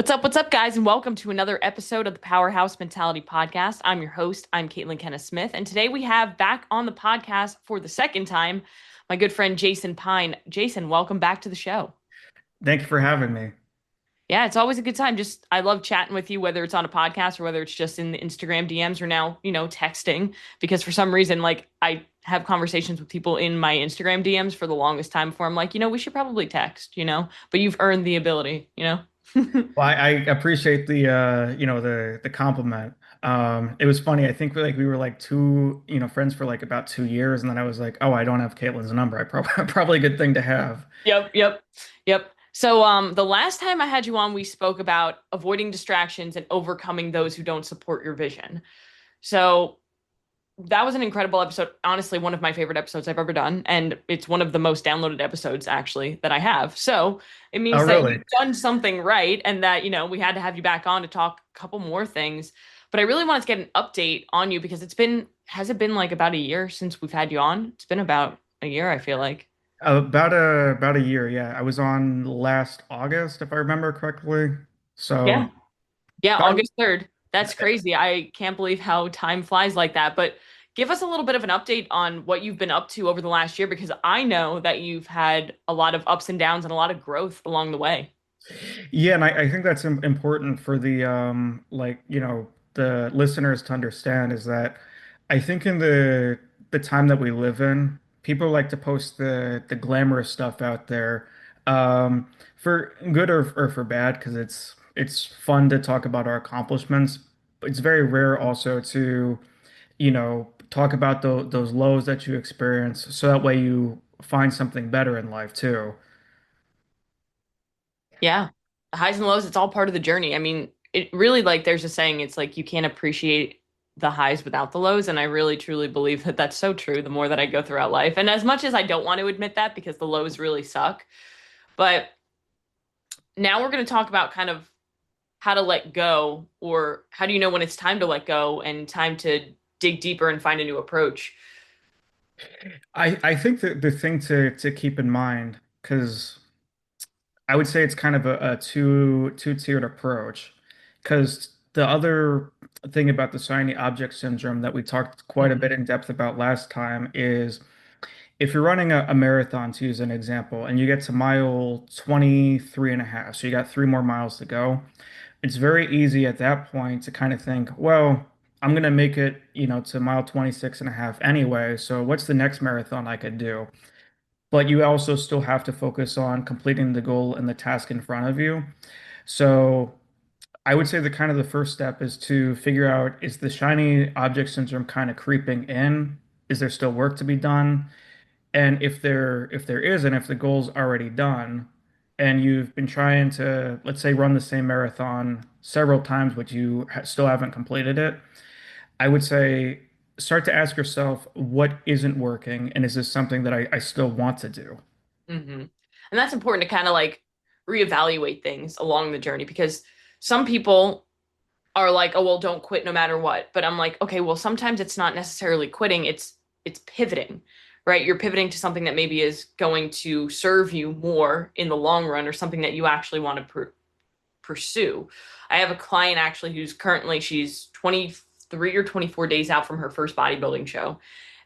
What's up, guys, and welcome to another episode of the Powerhouse Mentality Podcast. I'm your host. I'm Caitlin Kenneth Smith, and today we have back on the podcast for the second time my good friend Jason Pyne. Jason, welcome back to the show. Thank you for having me. Yeah, it's always a good time. I love chatting with you, whether it's on a podcast or whether it's just in the Instagram DMs or now, texting. Because for some reason, like I have conversations with people in my Instagram DMs for the longest time before I'm like, we should probably text. But you've earned the ability. Well, I appreciate the compliment. It was funny. I think we were like two, friends for like about 2 years, and then I was like, oh, I don't have Caitlin's number. I probably probably a good thing to have. Yep. So, the last time I had you on, we spoke about avoiding distractions and overcoming those who don't support your vision. So, that was an incredible episode. Honestly, one of my favorite episodes I've ever done, and it's one of the most downloaded episodes actually that I have. So, it Oh, means that really? you've done something right, and that we had to have you back on to talk a couple more things. But I really wanted to get an update on you because has it been like about a year since we've had you on? It's been about a year, I feel like. About a year. Yeah, I was on last August, if I remember correctly. Yeah. So Yeah, about August 3rd. That's crazy. I can't believe how time flies like that. But give us a little bit of an update on what you've been up to over the last year, because I know that you've had a lot of ups and downs and a lot of growth along the way. Yeah, and I think that's important for the the listeners to understand is that I think in the time that we live in, people like to post the glamorous stuff out there, for good or for bad, because it's fun to talk about our accomplishments. It's very rare also to, talk about those lows that you experience, so that way you find something better in life too. Yeah. The highs and lows, it's all part of the journey. I mean, it really, like there's a saying, it's like you can't appreciate the highs without the lows. And I really truly believe that that's so true the more that I go throughout life. And as much as I don't want to admit that because the lows really suck, but now we're going to talk about kind of how to let go, or how do you know when it's time to let go and time to dig deeper and find a new approach? I think that the thing to keep in mind, because I would say it's kind of a two-tiered approach, because the other thing about the shiny object syndrome that we talked quite a Mhm. bit in depth about last time is if you're running a marathon, to use an example, and you get to mile 23 and a half, so you got 3 more miles to go, it's very easy at that point to kind of think, well, I'm going to make it, to mile 26 and a half anyway. So what's the next marathon I could do? But you also still have to focus on completing the goal and the task in front of you. So I would say the kind of the first step is to figure out, is the shiny object syndrome kind of creeping in? Is there still work to be done? And if there is, and if the goal's already done, and you've been trying to, let's say, run the same marathon several times, but you still haven't completed it, I would say start to ask yourself, what isn't working, and is this something that I still want to do? And that's important to kind of like reevaluate things along the journey, because some people are like, oh, well, don't quit no matter what. But I'm like, okay, well, sometimes it's not necessarily quitting, it's pivoting, right? You're pivoting to something that maybe is going to serve you more in the long run, or something that you actually want to pursue. I have a client actually who's currently, she's 23 or 24 days out from her first bodybuilding show.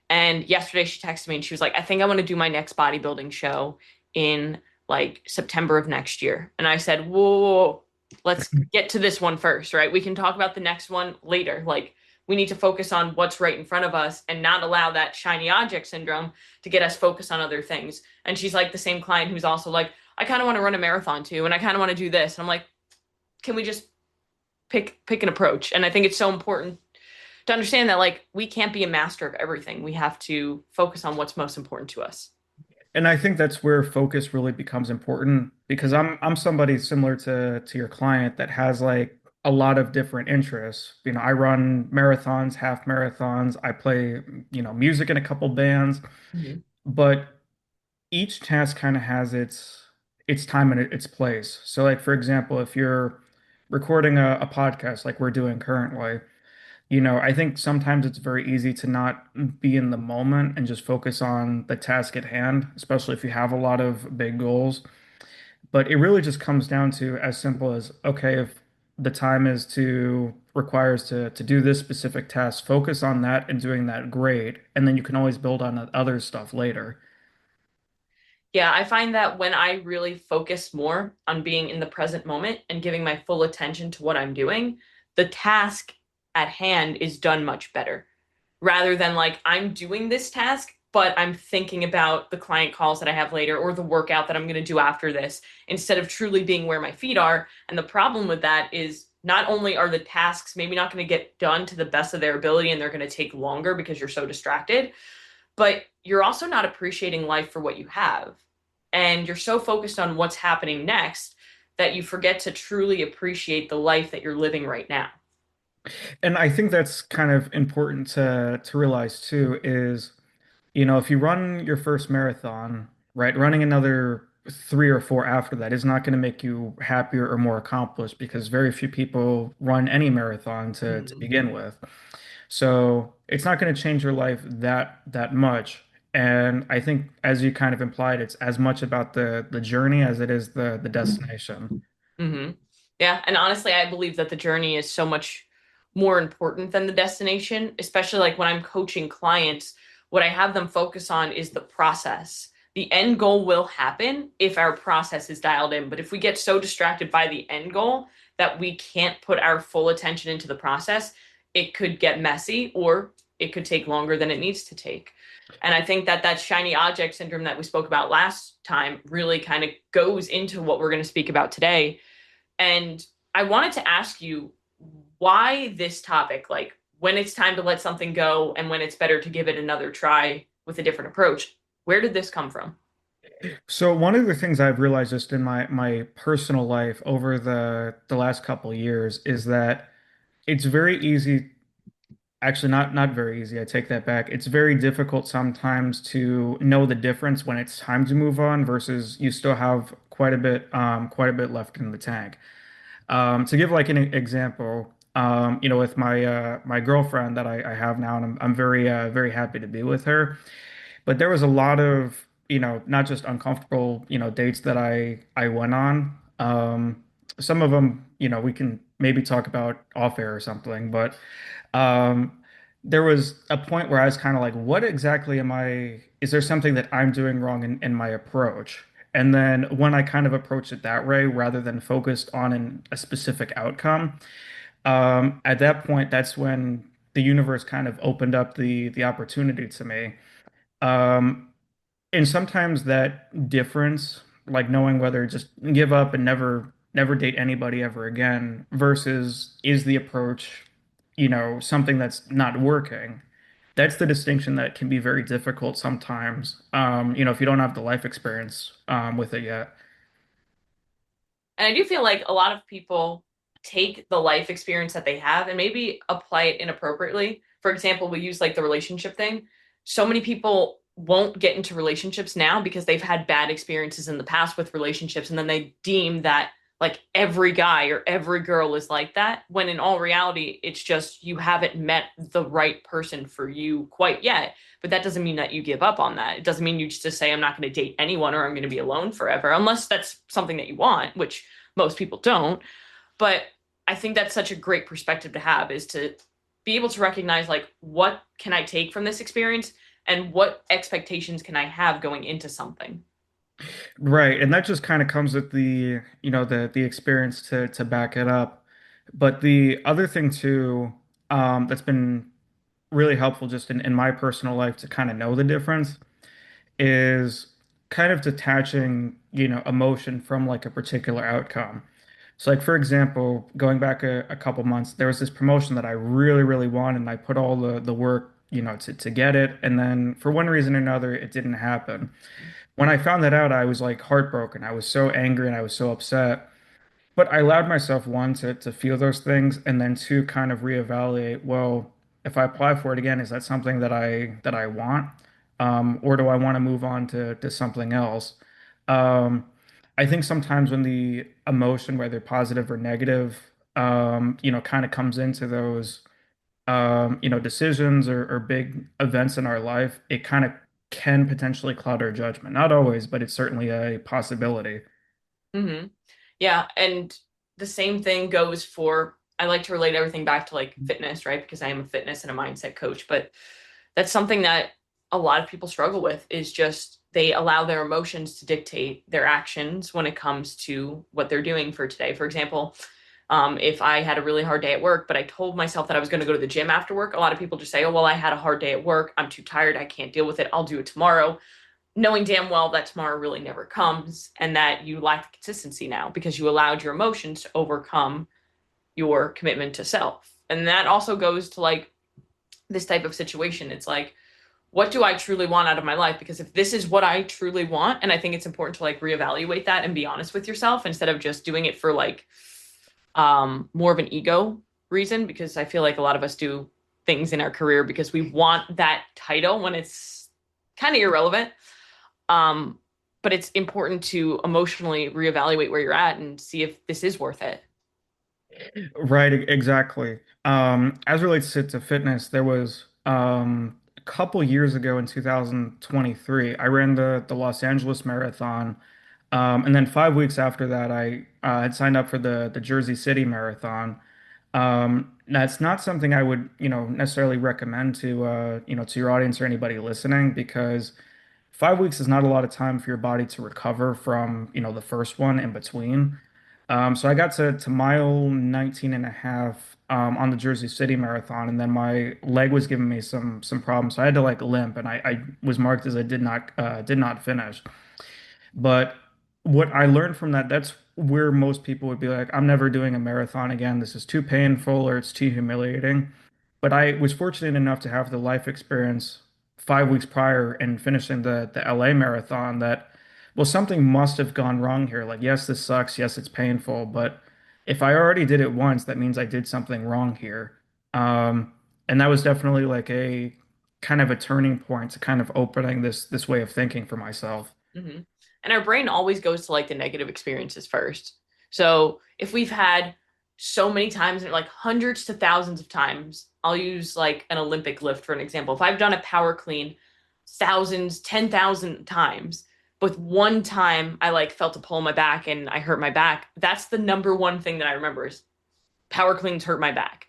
And yesterday she texted me and she was like, I think I want to do my next bodybuilding show in like September of next year. And I said, whoa, let's get to this one first, right? We can talk about the next one later. Like, we need to focus on what's right in front of us and not allow that shiny object syndrome to get us focused on other things. And she's like the same client who's also like, I kind of want to run a marathon too. And I kind of want to do this. And I'm like, can we just pick an approach? And I think it's so important to understand that like we can't be a master of everything. We have to focus on what's most important to us. And I think that's where focus really becomes important, because I'm somebody similar to your client that has like a lot of different interests. I run marathons, half marathons, I play, music in a couple bands, Mhm. but each task kind of has its time and its place. So like for example, if you're recording a podcast like we're doing currently, I think sometimes it's very easy to not be in the moment and just focus on the task at hand, especially if you have a lot of big goals. But it really just comes down to as simple as, okay, if the time is to requires to do this specific task, focus on that and doing that great, and then you can always build on that other stuff later. Yeah, I find that when I really focus more on being in the present moment and giving my full attention to what I'm doing, the task at hand is done much better. Rather than like I'm doing this task, but I'm thinking about the client calls that I have later or the workout that I'm going to do after this instead of truly being where my feet are. And the problem with that is not only are the tasks maybe not going to get done to the best of their ability and they're going to take longer because you're so distracted, but you're also not appreciating life for what you have. And you're so focused on what's happening next that you forget to truly appreciate the life that you're living right now. And I think that's kind of important to realize too is, if you run your first marathon, right, running another three or four after that is not going to make you happier or more accomplished because very few people run any marathon to Mhm. begin with. So it's not going to change your life that much. And I think, as you kind of implied, it's as much about the journey as it is the destination. Hmm. Yeah, and honestly, I believe that the journey is so much more important than the destination, especially like when I'm coaching clients, what I have them focus on is the process. The end goal will happen if our process is dialed in, but if we get so distracted by the end goal that we can't put our full attention into the process, it could get messy or it could take longer than it needs to take. And I think that that shiny object syndrome that we spoke about last time really kind of goes into what we're going to speak about today. And I wanted to ask you why this topic, like when it's time to let something go and when it's better to give it another try with a different approach. Where did this come from? So one of the things I've realized just in my personal life over the last couple of years is that it's very easy, actually not very easy, I take that back. It's very difficult sometimes to know the difference when it's time to move on versus you still have quite a bit left in the tank. To give like an example, with my girlfriend that I have now, and I'm very happy to be with her. But there was a lot of, not just uncomfortable, dates that I went on. Some of them, we can maybe talk about off air or something, but um, there was a point where I was kind of like, what exactly is there something that I'm doing wrong in my approach? And then when I kind of approached it that way, rather than focused on a specific outcome, at that point, that's when the universe kind of opened up the opportunity to me. Um, and sometimes that difference, like knowing whether just give up and never date anybody ever again versus is the approach, something that's not working. That's the distinction that can be very difficult sometimes, if you don't have the life experience with it yet. And I do feel like a lot of people take the life experience that they have and maybe apply it inappropriately. For example, we use like the relationship thing. So many people won't get into relationships now because they've had bad experiences in the past with relationships, and then they deem that like every guy or every girl is like that, when in all reality, it's just you haven't met the right person for you quite yet. But that doesn't mean that you give up on that. It doesn't mean you just say, I'm not going to date anyone or I'm going to be alone forever, unless that's something that you want, which most people don't. But I think that's such a great perspective to have, is to be able to recognize like what can I take from this experience and what expectations can I have going into something. Right, and that just kind of comes with the experience to back it up. But the other thing too, that's been really helpful just in my personal life to kind of know the difference is kind of detaching, emotion from like a particular outcome. So like for example, going back a couple months, there was this promotion that I really wanted and I put all the work, to get it. And then for one reason or another, it didn't happen. When I found that out, I was like heartbroken. I was so angry and I was so upset. But I allowed myself, one, to feel those things, and then two, kind of reevaluate, well, if I apply for it again, is that something that I want? Or do I want to move on to something else? Um, I think sometimes when the emotion, whether positive or negative, kind of comes into those decisions or big events in our life, it kind of can potentially cloud our judgment. Not always, but it's certainly a possibility. Hmm. Yeah, and the same thing goes for, I like to relate everything back to like fitness, right? Because I am a fitness and a mindset coach, but that's something that a lot of people struggle with is just they allow their emotions to dictate their actions when it comes to what they're doing for today. For example, if I had a really hard day at work, but I told myself that I was going to go to the gym after work, a lot of people just say, oh, well, I had a hard day at work. I'm too tired. I can't deal with it. I'll do it tomorrow, knowing damn well that tomorrow really never comes and that you lack the consistency now because you allowed your emotions to overcome your commitment to self. And that also goes to like this type of situation. It's like, what do I truly want out of my life? Because if this is what I truly want, and I think it's important to like reevaluate that and be honest with yourself instead of just doing it for like more of an ego reason, because I feel like a lot of us do things in our career because we want that title when it's kind of irrelevant. Um, but it's important to emotionally reevaluate where you're at and see if this is worth it. Right, exactly. As relates to fitness, there was a couple years ago in 2023, I ran the Los Angeles Marathon. And then 5 weeks after that, I had signed up for the Jersey City Marathon. That's not something I would, necessarily recommend to, to your audience or anybody listening, because 5 weeks is not a lot of time for your body to recover from, the first one in between. So I got to mile 19 and a half on the Jersey City Marathon, and then my leg was giving me some problems. So I had to like limp, and I was marked as I did not finish. But what I learned from that, that's where most people would be like, I'm never doing a marathon again. This is too painful or it's too humiliating. But I was fortunate enough to have the life experience 5 weeks prior and finishing the LA marathon that, well, something must have gone wrong here. Like, yes, this sucks. Yes, it's painful. But if I already did it once, that means I did something wrong here. Um, and that was definitely like a kind of a turning point to kind of opening this way of thinking for myself. Hmm. And our brain always goes to like the negative experiences first. So if we've had so many times, and like hundreds to thousands of times, I'll use like an Olympic lift for an example. If I've done a power clean thousands, 10,000 times, but one time I like felt a pull in my back and I hurt my back, that's the number one thing that I remember is power cleans hurt my back.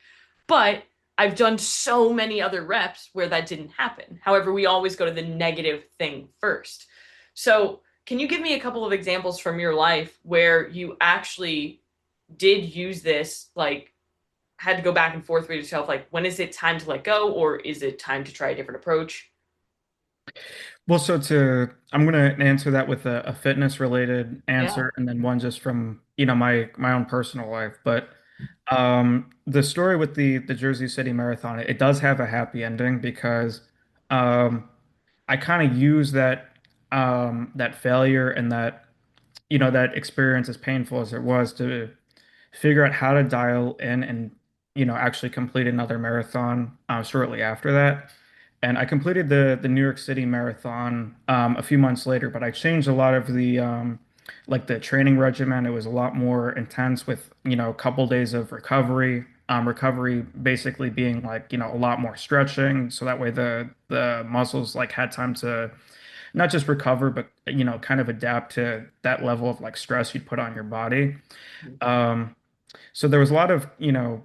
But I've done so many other reps where that didn't happen. However, we always go to the negative thing first. So, can you give me a couple of examples from your life where you actually did use this, like had to go back and forth with yourself, like when is it time to let go or is it time to try a different approach? Well, I'm gonna answer that with a fitness related Yeah. answer and then one just from, my own personal life. But the story with the Jersey City Marathon, it does have a happy ending because um, I kind of use that failure and that experience, as painful as it was, to figure out how to dial in and actually complete another marathon shortly after that. And I completed the New York City Marathon a few months later, but I changed a lot of the like the training regimen. It was a lot more intense with a couple days of recovery. Recovery basically being like a lot more stretching, so that way the muscles like had time to not just recover, but kind of adapt to that level of like stress you'd put on your body. Um, so there was a lot of,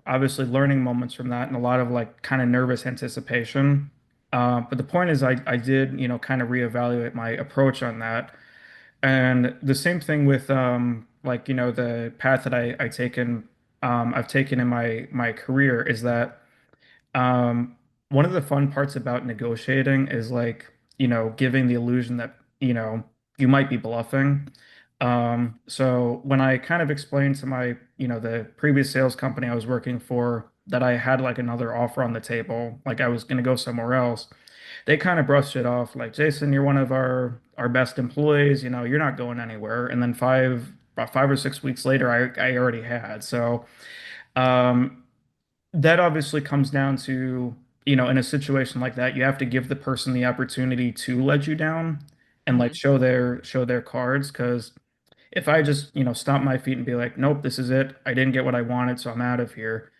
obviously learning moments from that and a lot of like kind of nervous anticipation. But the point is I did, kind of reevaluate my approach on that. And the same thing with like, the path that I've taken in my career is that one of the fun parts about negotiating is like, giving the illusion that, you might be bluffing. So when I kind of explained to the previous sales company I was working for that I had like another offer on the table, like I was going to go somewhere else, they kind of brushed it off like, Jason, you're one of our best employees, you're not going anywhere. And then about 5 or 6 weeks later, I already had. So, um, that obviously comes down to, in a situation like that, you have to give the person the opportunity to let you down and like Mm-hmm. show their cards. Because if I just, stomp my feet and be like, nope, this is it. I didn't get what I wanted, so I'm out of here.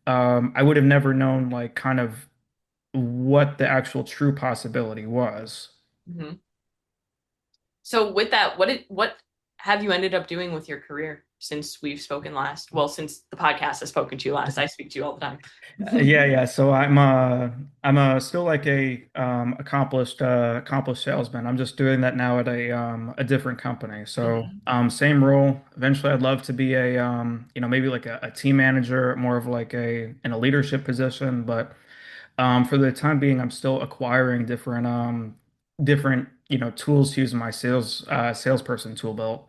I would have never known like kind of what the actual true possibility was. Mm-hmm. So with that, what have you ended up doing with your career since we've spoken last? Well, since the podcast has spoken to you last, I speak to you all the time. Yeah. So I'm still like a accomplished salesman. I'm just doing that now at a different company. So Mhm. same role. Eventually I'd love to be a maybe like a team manager, more of like a in a leadership position. But for the time being, I'm still acquiring different tools to use in my salesperson tool belt.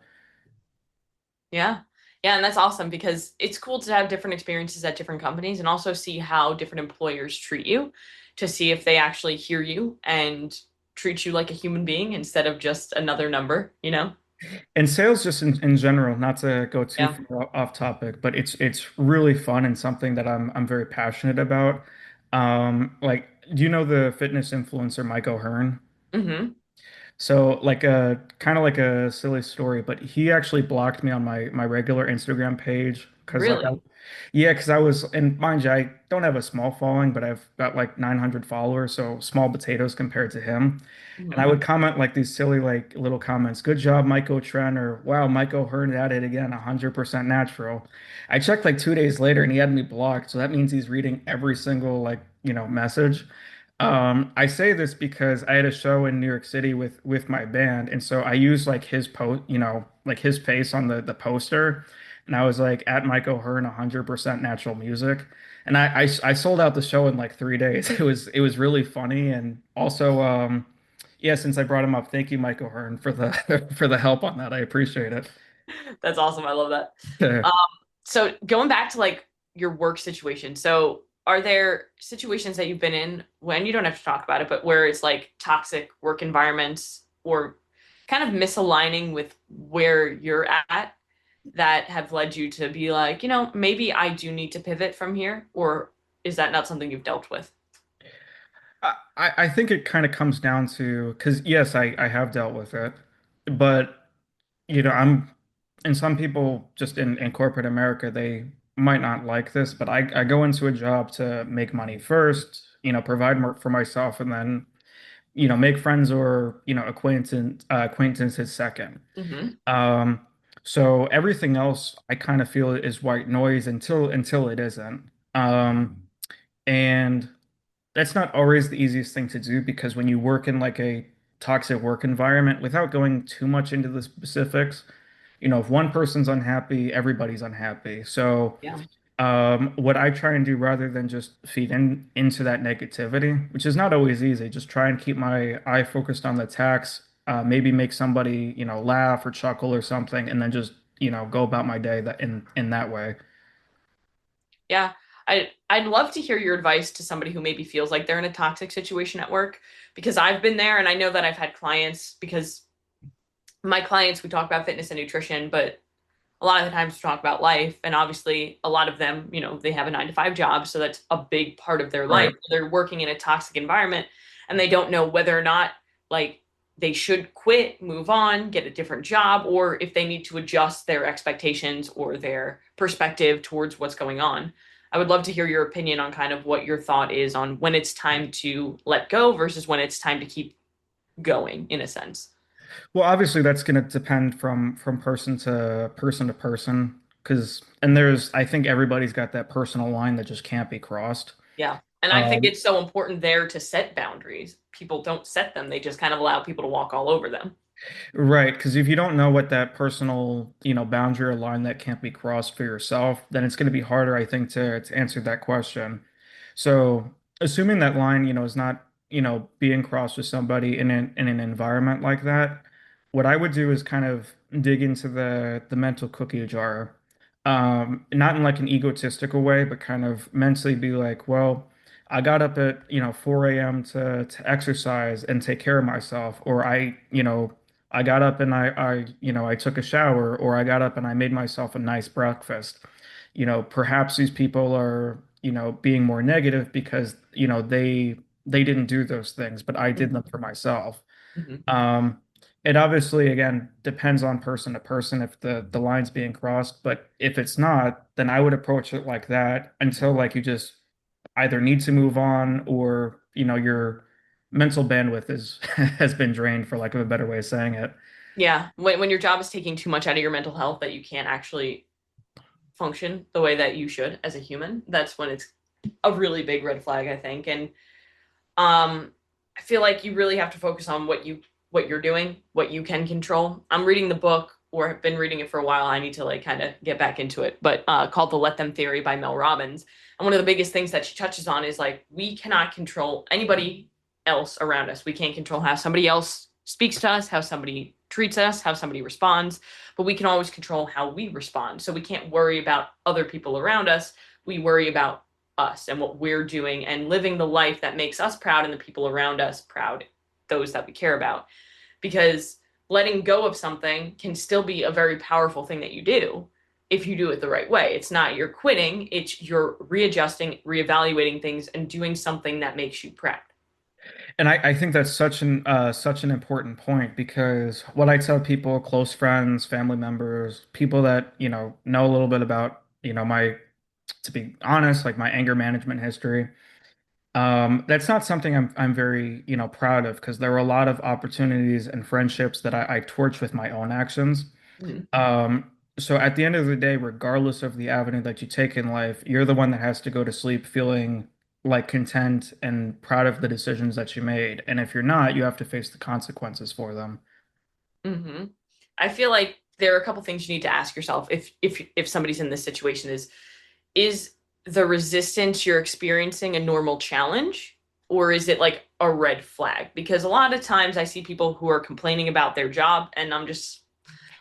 Yeah. Yeah, and that's awesome because it's cool to have different experiences at different companies and also see how different employers treat you to see if they actually hear you and treat you like a human being instead of just another number, you know? And sales just in general, not to go too Yeah. far off topic, but it's really fun and something that I'm very passionate about. Like, do you know the fitness influencer Mike O'Hearn? Hmm. So like a kind of like a silly story, but he actually blocked me on my regular Instagram page because Really? yeah, because I was, and mind you, I don't have a small following, but I've got like 900 followers, so small potatoes compared to him. And I Hmm. would comment like these silly like little comments, "Good job, Michael Trent," or "Wow, Michael Hearn at it again, 100% natural." I checked like 2 days later, and he had me blocked, so that means he's reading every single like message. I say this because I had a show in New York City with my band, and so I used like his like his face on the poster, and I was like at Mike O'Hearn, 100% natural music, and I sold out the show in like 3 days. It was really funny, and also yeah, since I brought him up, thank you, Mike O'Hearn, for the for the help on that. I appreciate it. That's awesome. I love that. Um, so going back to like your work situation. So are there situations that you've been in when you don't have to talk about it, but where it's like toxic work environments or kind of misaligning with where you're at that have led you to be like, maybe I do need to pivot from here? Or is that not something you've dealt with? I think it kind of comes down to because yes, I have dealt with it, but I'm and some people just in corporate America, they might not like this, but I go into a job to make money first, provide more for myself, and then make friends or acquaintances second. Hmm. Um, so everything else I kind of feel is white noise until it isn't. And that's not always the easiest thing to do because when you work in like a toxic work environment, without going too much into the specifics, if one person's unhappy, everybody's unhappy. So Yeah. what I try and do rather than just feed into that negativity, which is not always easy, just try and keep my eye focused on the tax, maybe make somebody, laugh or chuckle or something, and then just, go about my day that in that way. Yeah. I'd love to hear your advice to somebody who maybe feels like they're in a toxic situation at work because I've been there and I know that I've had clients because my clients we talk about fitness and nutrition, but a lot of the times we talk about life and obviously a lot of them, they have a 9 to 5 job, so that's a big part of their life. Right. They're working in a toxic environment and they don't know whether or not like they should quit, move on, get a different job, or if they need to adjust their expectations or their perspective towards what's going on. I would love to hear your opinion on kind of what your thought is on when it's time to let go versus when it's time to keep going in a sense. Well, obviously that's going to depend from person to person because and there's I think everybody's got that personal line that just can't be crossed. Yeah. And I think Um, it's so important there to set boundaries. People don't set them, they just kind of allow people to walk all over them. Right, because if you don't know what that personal, boundary or line that can't be crossed for yourself, then it's going to be harder, I think, to answer that question. So, assuming that line, is not, being crossed with somebody in an environment like that, what I would do is kind of dig into the mental cookie jar. Not in like an egotistical way, but kind of mentally be like, well, I got up at, 4 a.m. to exercise and take care of myself, or I got up and I took a shower, or I got up and I made myself a nice breakfast. Perhaps these people are, being more negative because, they didn't do those things, but I did them Mhm. for myself. Mhm. Um, it obviously, again, depends on person to person if the line's being crossed, but if it's not, then I would approach it like that until like you just either need to move on or, your mental bandwidth is has been drained for lack of a better way of saying it. Yeah, when your job is taking too much out of your mental health that you can't actually function the way that you should as a human, that's when it's a really big red flag, I think. And I feel like you really have to focus on what you're doing, what you can control. I'm reading the book or have been reading it for a while. I need to like kind of get back into it, but called The Let Them Theory by Mel Robbins. And one of the biggest things that she touches on is like we cannot control anybody else around us. We can't control how somebody else speaks to us, how somebody treats us, how somebody responds, but we can always control how we respond. So we can't worry about other people around us. We worry about us and what we're doing and living the life that makes us proud and the people around us proud, those that we care about. Because letting go of something can still be a very powerful thing that you do if you do it the right way. It's not you're quitting, it's you're readjusting, reevaluating things and doing something that makes you proud. And I think that's such an important point because what I tell people, close friends, family members, people that, know a little bit about, my, to be honest, like my anger management history. That's not something I'm very, proud of because there were a lot of opportunities and friendships that I torched with my own actions. Mm-hmm. Um, so at the end of the day, regardless of the avenue that you take in life, you're the one that has to go to sleep feeling like content and proud of the decisions that you made. And if you're not, you have to face the consequences for them. Mm-hmm. I feel like there are a couple things you need to ask yourself if somebody's in this situation is the resistance you're experiencing a normal challenge or is it like a red flag? Because a lot of times I see people who are complaining about their job and I'm just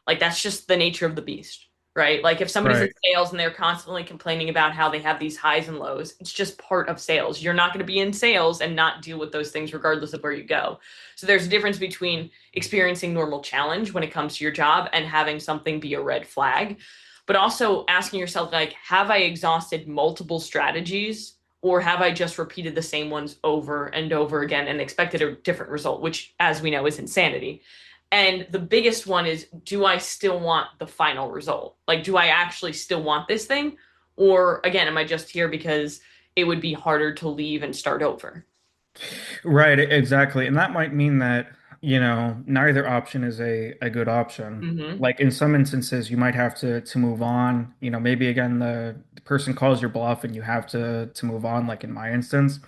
like that's just the nature of the beast, right? Like if somebody's in Right. sales and they're constantly complaining about how they have these highs and lows, it's just part of sales. You're not going to be in sales and not deal with those things regardless of where you go. So there's a difference between experiencing normal challenge when it comes to your job and having something be a red flag, but also asking yourself like have I exhausted multiple strategies or have I just repeated the same ones over and over again and expected a different result, which as we know is insanity. And the biggest one is do I still want the final result? Like, do I actually still want this thing? Or again, am I just here because it would be harder to leave and start over? Right, exactly. And that might mean that, neither option is a good option. Mm-hmm. Like in some instances, you might have to move on. Maybe again the person calls your bluff and you have to move on, like in my instance.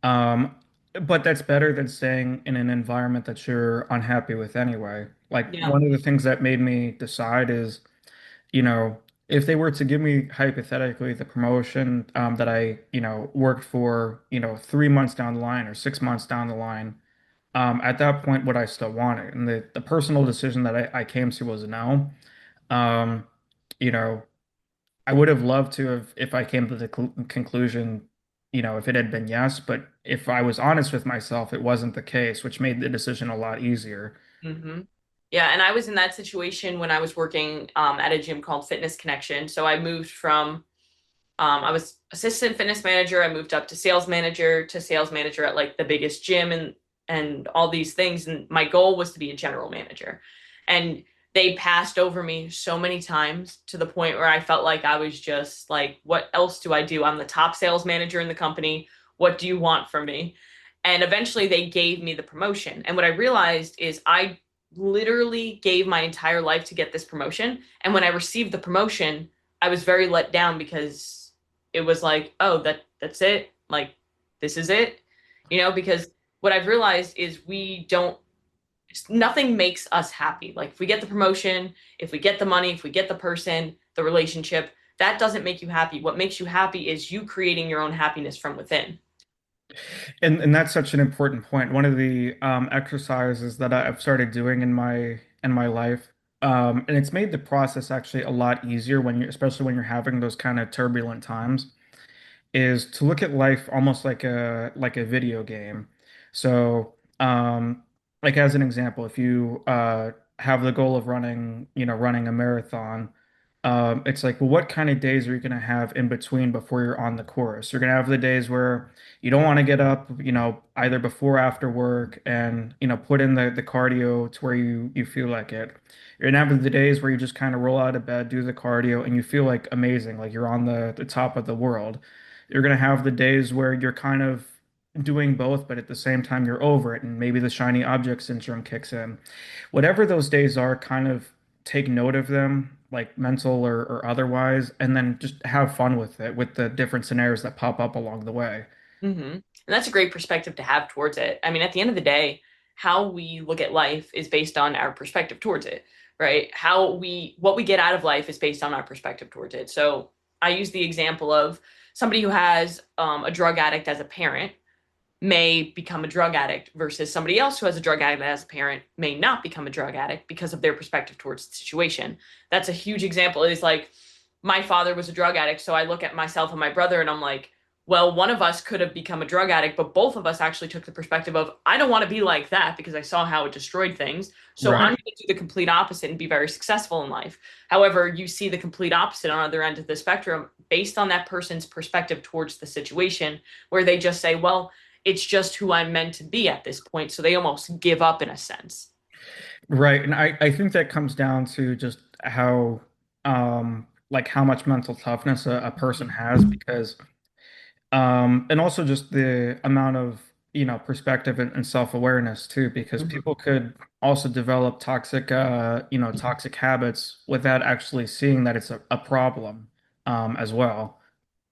Um, but that's better than staying in an environment that you're unhappy with anyway. Like Yeah. one of the things that made me decide is, you know, if they were to give me hypothetically the promotion that I, worked for, 3 months down the line or 6 months down the line, at that point, would I still want it? And the personal decision that I came to was no. Um, you know, I would have loved to have if I came to the conclusion, if it had been yes, but if I was honest with myself, it wasn't the case, which made the decision a lot easier. Mm-hmm. Yeah, and I was in that situation when I was working at a gym called Fitness Connection. So I moved from I was assistant fitness manager. I moved up to sales manager at like the biggest gym and all these things. And my goal was to be a general manager. And they passed over me so many times to the point where I felt like I was just like, what else do I do? I'm the top sales manager in the company. What do you want from me? And eventually they gave me the promotion. And what I realized is I literally gave my entire life to get this promotion. And when I received the promotion, I was very let down because it was like, oh, that's it. Like this is it. Because what I've realized is we don't nothing makes us happy. Like if we get the promotion, if we get the money, if we get the person, the relationship, that doesn't make you happy. What makes you happy is you creating your own happiness from within. And that's such an important point. One of the exercises that I've started doing in my life, and it's made the process actually a lot easier especially when you're having those kind of turbulent times, is to look at life almost like a video game. So, like as an example, if you have the goal of running a marathon, it's like, well, what kind of days are you going to have in between before you're on the course? You're going to have the days where you don't want to get up, either before or after work and, put in the cardio to where you feel like it. You're gonna have the days where you just kind of roll out of bed, do the cardio, and you feel like amazing, like you're on the top of the world. You're gonna have the days where you're kind of doing both, but at the same time you're over it, and maybe the shiny object syndrome kicks in. Whatever those days are, kind of take note of them, like mental or otherwise, and then just have fun with it, with the different scenarios that pop up along the way. And that's a great perspective to have towards it. I mean, at the end of the day, how we look at life is based on our perspective towards it, right? What we get out of life is based on our perspective towards it. So I use the example of somebody who has a drug addict as a parent may become a drug addict versus somebody else who has a drug addict as a parent may not become a drug addict because of their perspective towards the situation. That's a huge example. It is like my father was a drug addict, so I look at myself and my brother and I'm like, well, one of us could have become a drug addict, but both of us actually took the perspective of, I don't want to be like that because I saw how it destroyed things. So I'm Right. going to do the complete opposite and be very successful in life. However, you see the complete opposite on the other end of the spectrum based on that person's perspective towards the situation, where they just say, well, it's just who I'm meant to be at this point. So they almost give up in a sense. Right. And I think that comes down to just how like how much mental toughness a person has because and also just the amount of, perspective and self-awareness too, because Mm-hmm. people could also develop toxic, toxic habits without actually seeing that it's a problem, as well.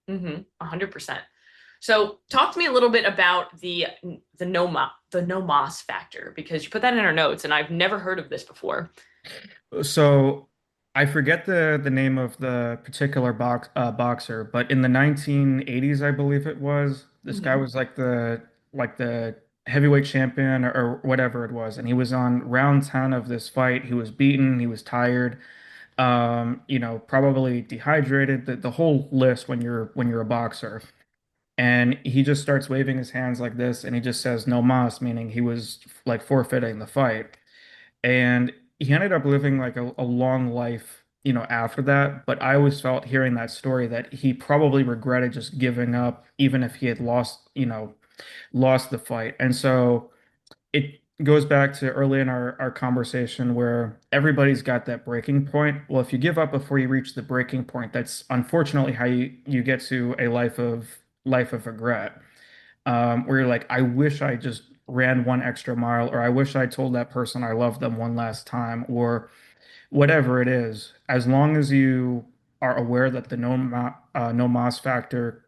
100%. So talk to me a little bit about the no moss factor, because you put that in our notes and I've never heard of this before. So I forget the name of the particular boxer, but in the 1980s, I believe it was, this guy Hmm. was like the heavyweight champion or whatever it was, and he was on round 10 of this fight. He was beaten, he was tired, probably dehydrated, the whole list when you're a boxer. And he just starts waving his hands like this, and he just says no mas, meaning he was like forfeiting the fight. And he ended up living like a long life, after that. But I always felt hearing that story that he probably regretted just giving up, even if he had lost the fight. And so it goes back to early in our conversation where everybody's got that breaking point. Well, if you give up before you reach the breaking point, that's unfortunately how you get to a life of regret, where you're like, I wish I just ran one extra mile, or I wish I told that person I love them one last time, or whatever it is. As long as you are aware that the no mas factor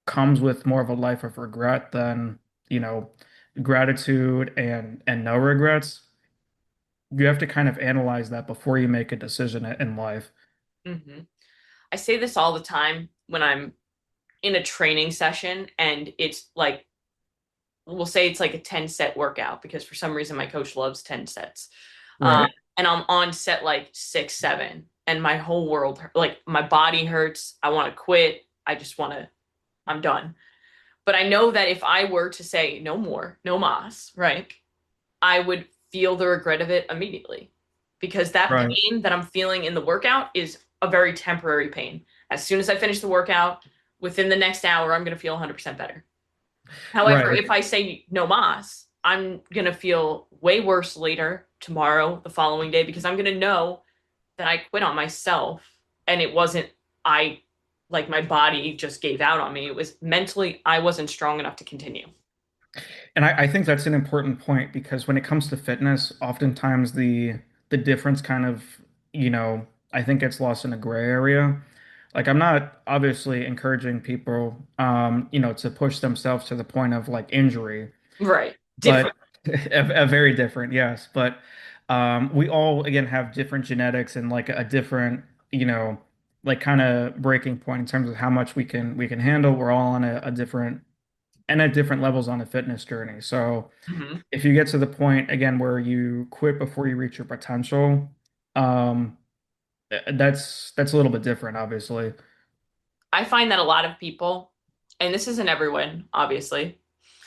comes with more of a life of regret than, you know, gratitude and no regrets, you have to kind of analyze that before you make a decision in life. Hmm. I say this all the time when I'm in a training session and it's like, we'll say it's like a 10 set workout because for some reason my coach loves 10 sets. Um, Right. and I'm on set like 6, 7, and my whole world, like my body hurts. I want to quit. I'm done. But I know that if I were to say no more, no mas, right, I would feel the regret of it immediately because that Right. pain that I'm feeling in the workout is a very temporary pain. As soon as I finish the workout, within the next hour, I'm going to feel 100% better. However, Right. if I say no mas, I'm going to feel way worse later, tomorrow, the following day, because I'm going to know that I quit on myself and it wasn't, I, like my body just gave out on me. It was mentally, I wasn't strong enough to continue. And I think that's an important point because when it comes to fitness, oftentimes the difference kind of, I think gets lost in a gray area. Like I'm not obviously encouraging people, to push themselves to the point of like injury, Right. but Different. a very different, yes. But we all again have different genetics and like a different, like kind of breaking point in terms of how much we can handle. We're all on a different and at different levels on a fitness journey. So Mhm. if you get to the point again where you quit before you reach your potential, um, that's a little bit different, obviously. I find that a lot of people, and this isn't everyone, obviously,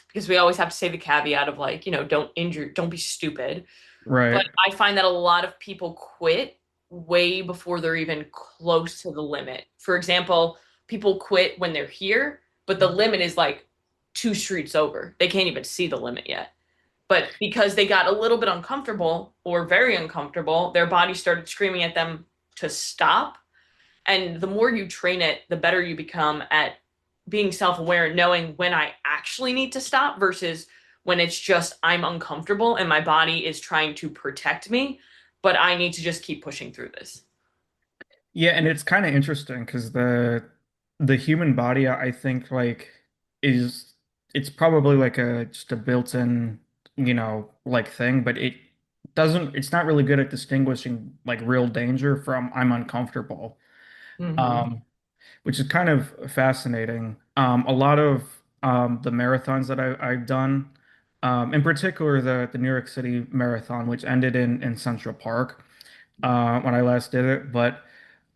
because we always have to say the caveat of like, don't injure, don't be stupid. But Right. I find that a lot of people quit way before they're even close to the limit. For example, people quit when they're here, but the limit is like 2 streets over. They can't even see the limit yet. But because they got a little bit uncomfortable or very uncomfortable, their body started screaming at them to stop. And the more you train it, the better you become at being self-aware, knowing when I actually need to stop versus when it's just I'm uncomfortable and my body is trying to protect me, but I need to just keep pushing through this. Yeah, and it's kind of interesting because the human body, I think, like is it's probably like a just a built-in, like thing, but it's not really good at distinguishing like real danger from I'm uncomfortable. Hmm. Um, which is kind of fascinating. A lot of the marathons that I've done, in particular the New York City Marathon, which ended in Central Park when I last did it, but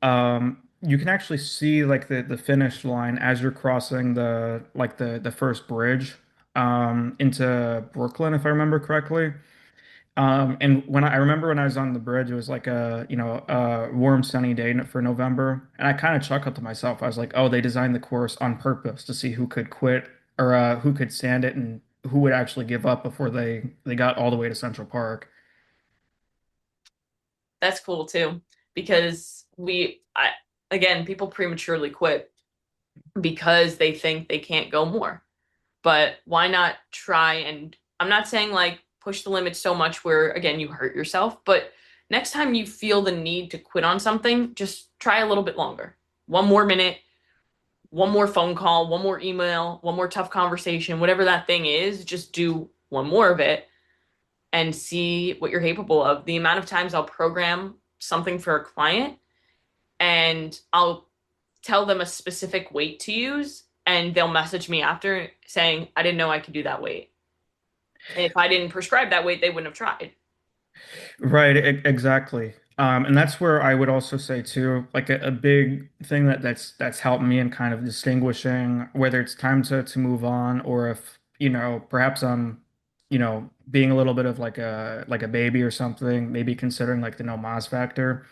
you can actually see like the finish line as you're crossing the first bridge into Brooklyn, if I remember correctly. And I remember when I was on the bridge, it was like a warm sunny day for November, and I kind of chuckled to myself. I was like, oh, they designed the course on purpose to see who could quit or who could stand it and who would actually give up before they got all the way to Central Park. That's cool too, because again, people prematurely quit because they think they can't go more. But why not try? And I'm not saying like push the limit so much where again you hurt yourself, but next time you feel the need to quit on something, just try a little bit longer. One more minute, one more phone call, one more email, one more tough conversation, whatever that thing is, just do one more of it and see what you're capable of. The amount of times I'll program something for a client and I'll tell them a specific weight to use and they'll message me after saying, I didn't know I could do that weight. And if I didn't prescribe that weight, they wouldn't have tried. Right, exactly. And that's where I would also say too, like a big thing that's helped me in kind of distinguishing whether it's time to move on or if, perhaps I'm, being a little bit of like a baby or something, maybe considering like the no Mas factor.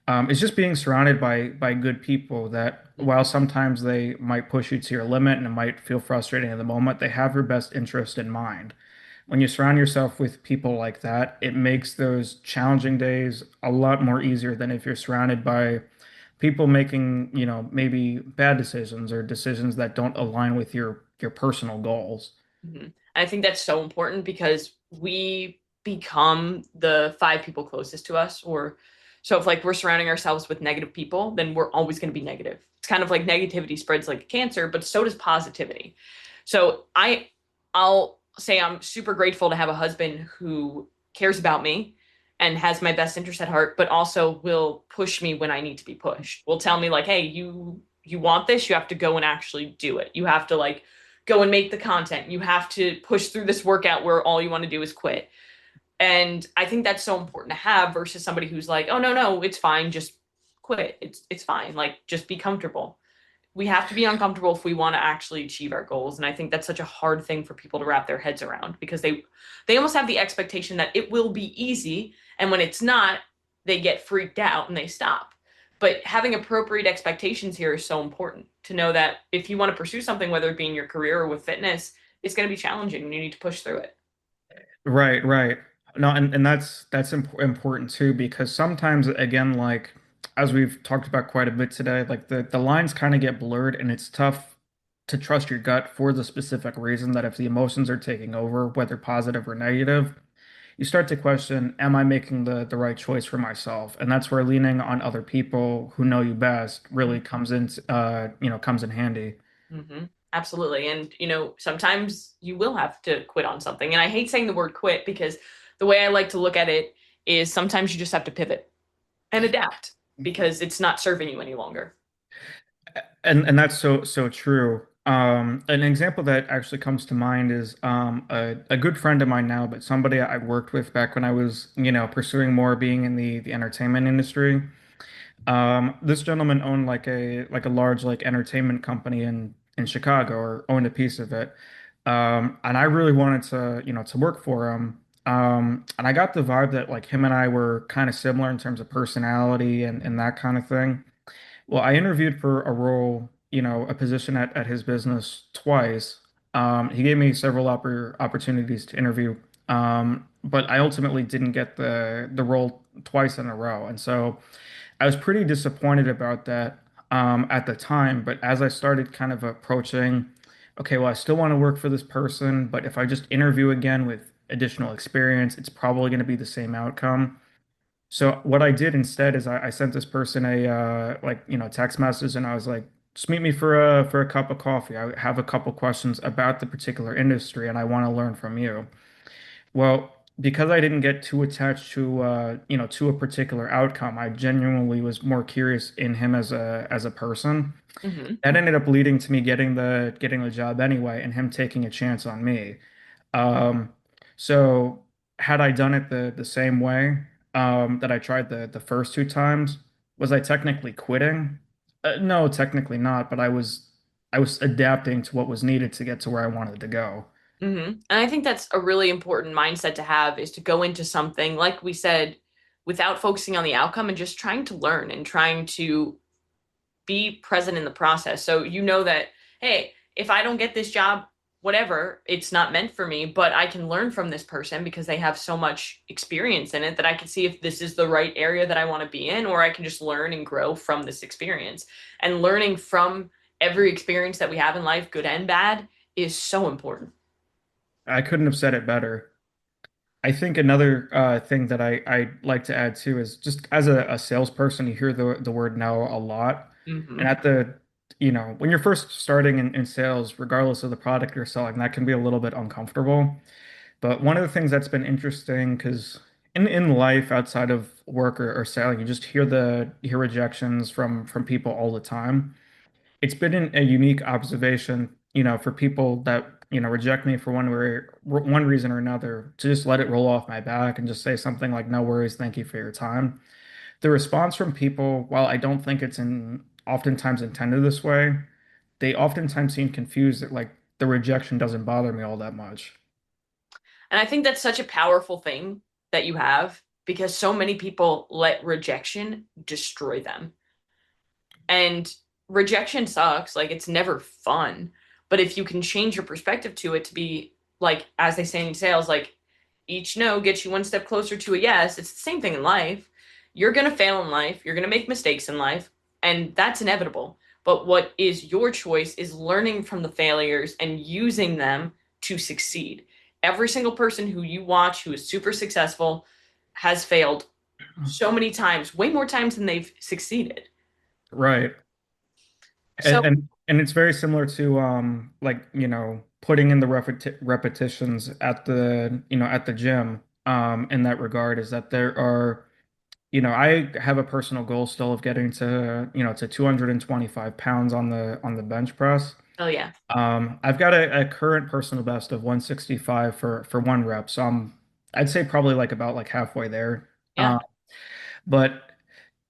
It's just being surrounded by good people that while sometimes they might push you to your limit and it might feel frustrating in the moment, they have your best interest in mind. When you surround yourself with people like that, it makes those challenging days a lot more easier than if you're surrounded by people making, maybe bad decisions or decisions that don't align with your personal goals. Mhm. I think that's so important because we become the five people closest to us. Or so if like we're surrounding ourselves with negative people, then we're always going to be negative. It's kind of like negativity spreads like cancer, but so does positivity. So I'll say I'm super grateful to have a husband who cares about me and has my best interest at heart, but also will push me when I need to be pushed. Will tell me like, hey, you want this, you have to go and actually do it. You have to like go and make the content. You have to push through this workout where all you want to do is quit. And I think that's so important to have versus somebody who's like, "Oh no, it's fine, just quit. It's fine. Like just be comfortable." We have to be uncomfortable if we want to actually achieve our goals, and I think that's such a hard thing for people to wrap their heads around because they almost have the expectation that it will be easy, and when it's not, they get freaked out and they stop. But having appropriate expectations here is so important to know that if you want to pursue something, whether it be in your career or with fitness, it's going to be challenging and you need to push through it. Right, right. No, and that's important too because sometimes again, like as we've talked about quite a bit today, like the lines kind of get blurred and it's tough to trust your gut for the specific reason that if the emotions are taking over, whether positive or negative, you start to question, am I making the right choice for myself? And that's where leaning on other people who know you best really comes in handy. Mm-hmm. Absolutely. And, sometimes you will have to quit on something. And I hate saying the word quit because the way I like to look at it is sometimes you just have to pivot and adapt because it's not serving you any longer. And that's so true. An example that actually comes to mind is a good friend of mine now, but somebody I worked with back when I was, pursuing more being in the entertainment industry. This gentleman owned like a large like entertainment company in Chicago or owned a piece of it. And I really wanted to work for him. And I got the vibe that like him and I were kind of similar in terms of personality and that kind of thing. Well, I interviewed for a role, a position at his business twice. He gave me several opportunities to interview, but I ultimately didn't get the role twice in a row, and so I was pretty disappointed about that. at the time. But as I started kind of approaching, okay, well, I still want to work for this person, but if I just interview again with additional experience, it's probably going to be the same outcome. So what I did instead is I sent this person a like text message, and I was like, just meet me for a cup of coffee. I have a couple questions about the particular industry, and I want to learn from you. Well, because I didn't get too attached to to a particular outcome, I genuinely was more curious in him as a person. Hmm. That ended up leading to me getting the job anyway, and him taking a chance on me. Um, so had I done it the same way that I tried the first two times, was I technically quitting? No, technically not, but I was adapting to what was needed to get to where I wanted to go. And I think that's a really important mindset to have is to go into something, like we said, without focusing on the outcome and just trying to learn and trying to be present in the process. So you know that, hey, if I don't get this job, whatever, it's not meant for me, but I can learn from this person because they have so much experience in it that I can see if this is the right area that I want to be in, or I can just learn and grow from this experience. And learning from every experience that we have in life, good and bad, is so important. I couldn't have said it better. I think another thing that I like to add too is just as a salesperson, you hear the word no a lot. And Hmm. at when you're first starting in sales, regardless of the product you're selling, that can be a little bit uncomfortable. But one of the things that's been interesting, because in life outside of work or selling, you just you hear rejections from people all the time. It's been a unique observation, for people that, reject me for one reason or another, to just let it roll off my back and just say something like, no worries, thank you for your time. The response from people, while I don't think it's oftentimes intended this way, they oftentimes seem confused that like the rejection doesn't bother me all that much. And I think that's such a powerful thing that you have because so many people let rejection destroy them. And rejection sucks. Like it's never fun. But if you can change your perspective to it to be like, as they say in sales, like each no gets you one step closer to a yes. It's the same thing in life. You're going to fail in life. You're going to make mistakes in life. And that's inevitable. But what is your choice is learning from the failures and using them to succeed. Every single person who you watch who is super successful has failed so many times, way more times than they've succeeded. Right. So, And it's very similar to like, putting in the repetitions at the gym in that regard, is that there are, I have a personal goal still of getting to 225 pounds on the bench press. oh yeah. I've got a current personal best of 165 for one rep, so I'd say probably like about like halfway there. Yeah. But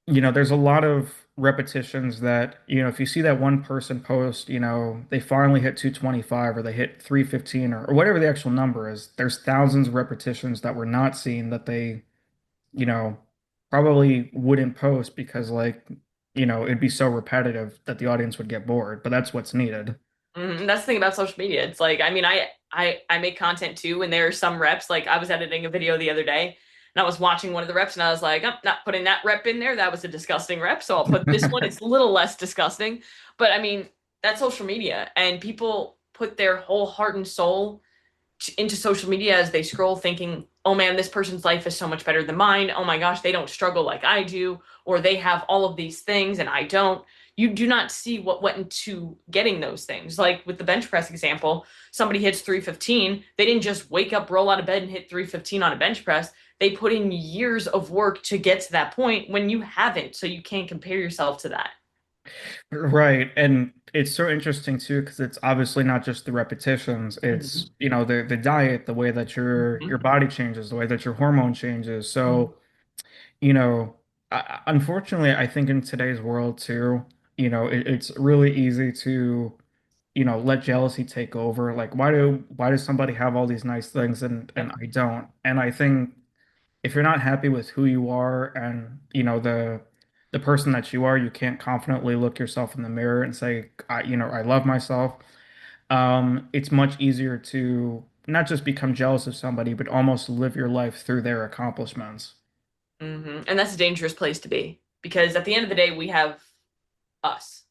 there's a lot of repetitions that, if you see that one person post, they finally hit 225 or they hit 315 or whatever the actual number is, there's thousands of repetitions that we're not seeing that they, you know, probably wouldn't post because like, it'd be so repetitive that the audience would get bored, but that's what's needed. That's the thing about social media. It's like, I mean, I make content too, and there are some reps. Like I was editing a video the other day, and I was watching one of the reps, and I was like, I'm not putting that rep in there. That was a disgusting rep, so I'll put this one. It's a little less disgusting, but I mean, that's social media, and people put their whole heart and soul into social media as they scroll, thinking, "Oh man, this person's life is so much better than mine. Oh my gosh, they don't struggle like I do, or they have all of these things and I don't." You do not see what went into getting those things. Like with the bench press example, somebody hits 315. They didn't just wake up, roll out of bed, and hit 315 on a bench press. They put in years of work to get to that point when you haven't. So you can't compare yourself to that. Right. And it's so interesting too, because it's obviously not just the repetitions. It's, Mhm. the diet, the way that your Mhm. body changes, the way that your hormone changes. Mhm. So, unfortunately, I think in today's world too, it's really easy to, let jealousy take over. Like, why does somebody have all these nice things and Yep. I don't? And I think if you're not happy with who you are and the person that you are, you can't confidently look yourself in the mirror and say, I love myself. It's much easier to not just become jealous of somebody, but almost live your life through their accomplishments. And that's a dangerous place to be because at the end of the day, we have us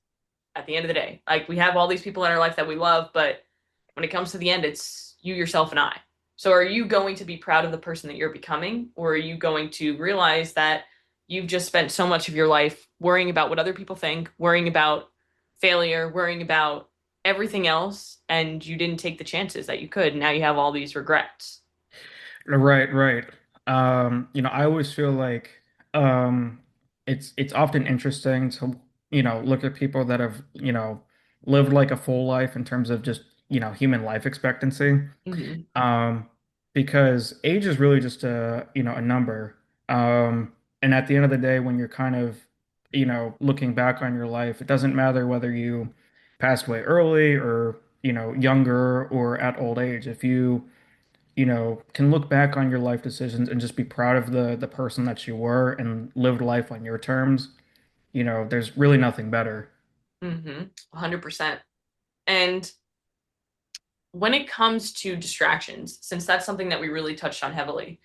at the end of the day. Like we have all these people in our life that we love, but when it comes to the end, it's you, yourself, and I. So are you going to be proud of the person that you're becoming, or are you going to realize that you've just spent so much of your life worrying about what other people think, worrying about failure, worrying about everything else, and you didn't take the chances that you could. Now you have all these regrets. Right, right. I always feel like um it's often interesting to, look at people that have, lived like a full life in terms of just, human life expectancy. Mm-hmm. Um, because age is really just a number. And at the end of the day, when you're kind of, looking back on your life, it doesn't matter whether you passed away early or, younger or at old age. If you can look back on your life decisions and just be proud of the person that you were and lived life on your terms, there's really nothing better. Mm-hmm. 100%. And when it comes to distractions, since that's something that we really touched on heavily,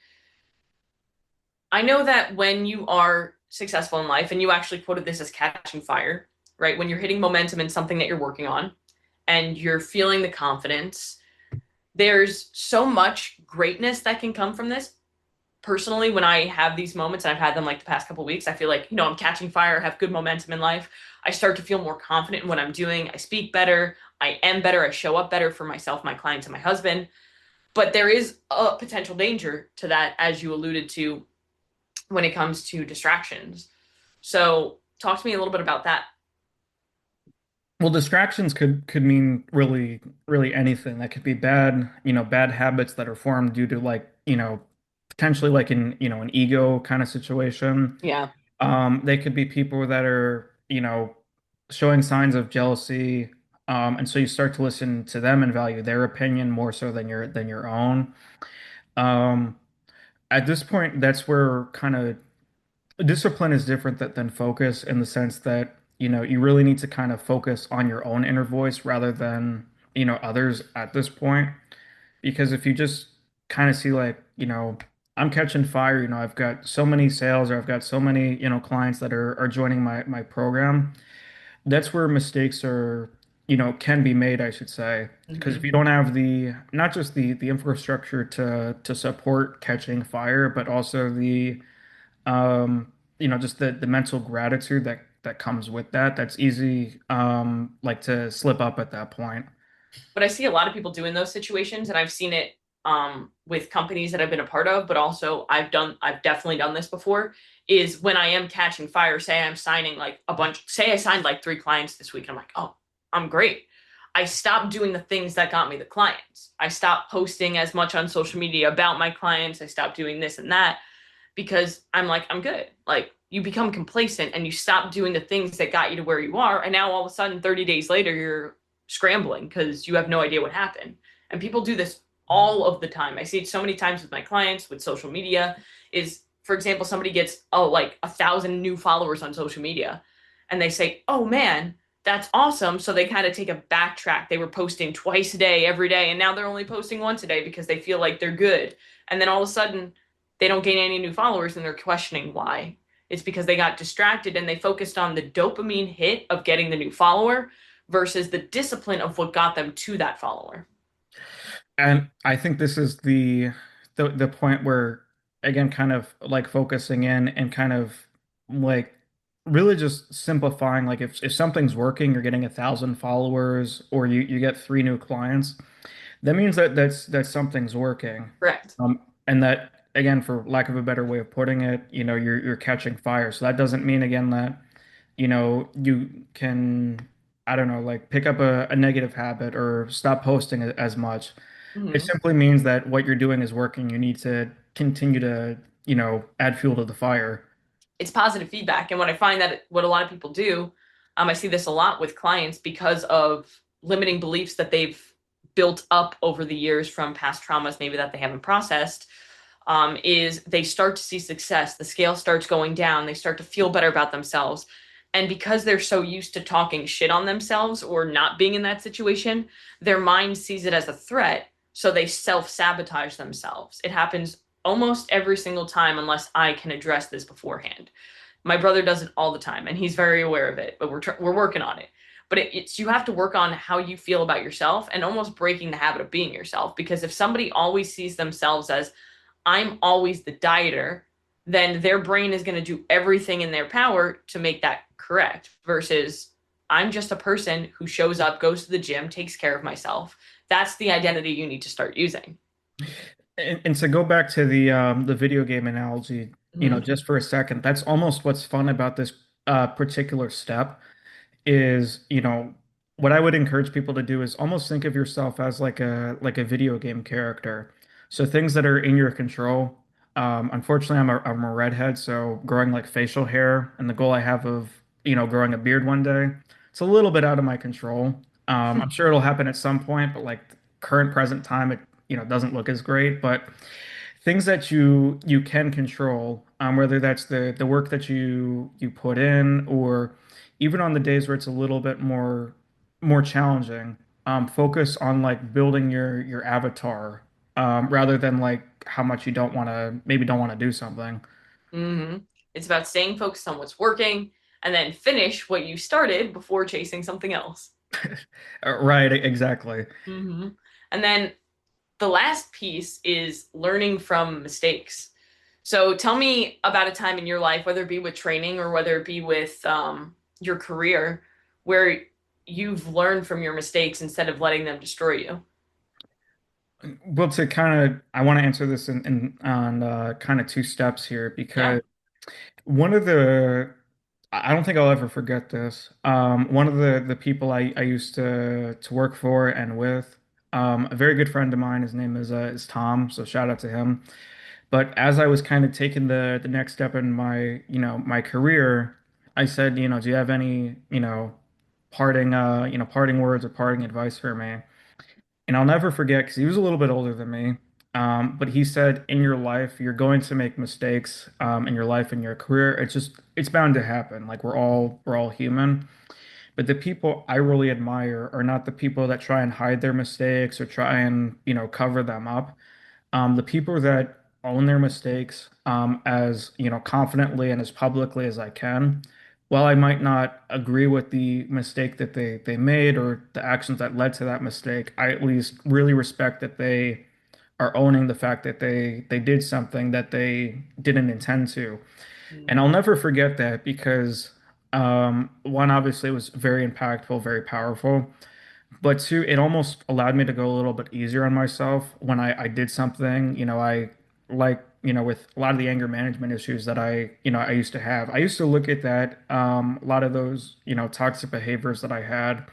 I know that when you are successful in life, and you actually quoted this as catching fire, right? When you're hitting momentum in something that you're working on and you're feeling the confidence, there's so much greatness that can come from this. Personally, when I have these moments, and I've had them like the past couple of weeks, I feel like, I'm catching fire, have good momentum in life. I start to feel more confident in what I'm doing. I speak better. I am better. I show up better for myself, my clients, and my husband. But there is a potential danger to that, as you alluded to, when it comes to distractions. So, talk to me a little bit about that. Well, distractions could mean really, really anything. That could be bad, bad habits that are formed due to like, potentially like an ego kind of situation. Yeah. They could be people that are, showing signs of jealousy. And so you start to listen to them and value their opinion more so than your own. Um, at this point, that's where kind of discipline is different than focus in the sense that, you really need to kind of focus on your own inner voice rather than, others at this point. Because if you just kind of see like, I'm catching fire, I've got so many sales or I've got so many, clients that are joining my program. That's where mistakes are, can be made, I should say. Because if Hmm. you don't have not just the infrastructure to support catching fire, but also um, just the mental gratitude that comes with that. That's easy, like to slip up at that point. But I see a lot of people doing those situations, and I've seen it with companies that I've been a part of, but also I've definitely done this before. Is when I am catching fire, say I'm signing like a bunch, say I signed like 3 clients this week, and I'm like, oh, I'm great. I stopped doing the things that got me the clients. I stopped posting as much on social media about my clients. I stopped doing this and that because I'm like, I'm good. Like you become complacent and you stop doing the things that got you to where you are. And now all of a sudden, 30 days later, you're scrambling because you have no idea what happened. And people do this all of the time. I see it so many times with my clients, with social media. Is, for example, somebody gets, oh, like 1,000 new followers on social media and they say, oh man, that's awesome. So they kind of take a backtrack. They were posting twice a day, every day, and now they're only posting once a day because they feel like they're good. And then all of a sudden, they don't gain any new followers and they're questioning why. It's because they got distracted and they focused on the dopamine hit of getting the new follower versus the discipline of what got them to that follower. And I think this is the point where, again, kind of like focusing in and kind of like really just simplifying. Like if something's working, you're getting 1,000 followers, or you get 3 new clients. That means that something's working. Correct. And that, again, for lack of a better way of putting it, you're catching fire. So that doesn't mean again that, you can, I don't know, like pick up a negative habit or stop posting as much. It Mm-hmm. simply means that what you're doing is working. You need to continue to, add fuel to the fire. It's positive feedback. And what I find that what a lot of people do, I see this a lot with clients because of limiting beliefs that they've built up over the years from past traumas, maybe that they haven't processed, is they start to see success. The scale starts going down. They start to feel better about themselves. And because they're so used to talking shit on themselves or not being in that situation, their mind sees it as a threat. So they self sabotage themselves. It happens almost every single time unless I can address this beforehand. My brother does it all the time, and he's very aware of it. But we're working on it. But it's you have to work on how you feel about yourself and almost breaking the habit of being yourself. Because if somebody always sees themselves as I'm always the dieter, then their brain is going to do everything in their power to make that correct. Versus I'm just a person who shows up, goes to the gym, takes care of myself. That's the identity you need to start using. And to go back to the video game analogy, Mm-hmm. just for a second, that's almost what's fun about this particular step is, what I would encourage people to do is almost think of yourself as like a video game character. So things that are in your control. Unfortunately, I'm a redhead, so growing like facial hair and the goal I have of, growing a beard one day, it's a little bit out of my control. I'm sure it'll happen at some point, but like current present time, it, doesn't look as great. But things that you can control, whether that's the work that you put in, or even on the days where it's a little bit more challenging, focus on like building your avatar, rather than like how much you don't want to do something. Mm-hmm. It's about staying focused on what's working and then finish what you started before chasing something else. Right, exactly. Mm-hmm. And then the last piece is learning from mistakes. So tell me about a time in your life, whether it be with training or whether it be with your career, where you've learned from your mistakes instead of letting them destroy you. Well, I want to answer this in on kind of two steps here Yeah. because one of the I don't think I'll ever forget this. One of the people I used to work for and with, a very good friend of mine. His name is Tom, so shout out to him. But as I was kind of taking the next step in my career, I said, do you have any, parting words or parting advice for me? And I'll never forget because he was a little bit older than me. But he said, in your life, you're going to make mistakes, in your life and your career. It's bound to happen. Like we're all human. But the people I really admire are not the people that try and hide their mistakes or try and, cover them up. The people that own their mistakes, as confidently and as publicly as I can. While I might not agree with the mistake that they made or the actions that led to that mistake, I at least really respect that they are owning the fact that they did something that they didn't intend to. And I'll Mhm. never forget that because, one, obviously it was very impactful, very powerful. But two, it almost allowed me to go a little bit easier on myself when I did something, I like, with a lot of the anger management issues that I used to have. I used to look at that, a lot of those, toxic behaviors that I had.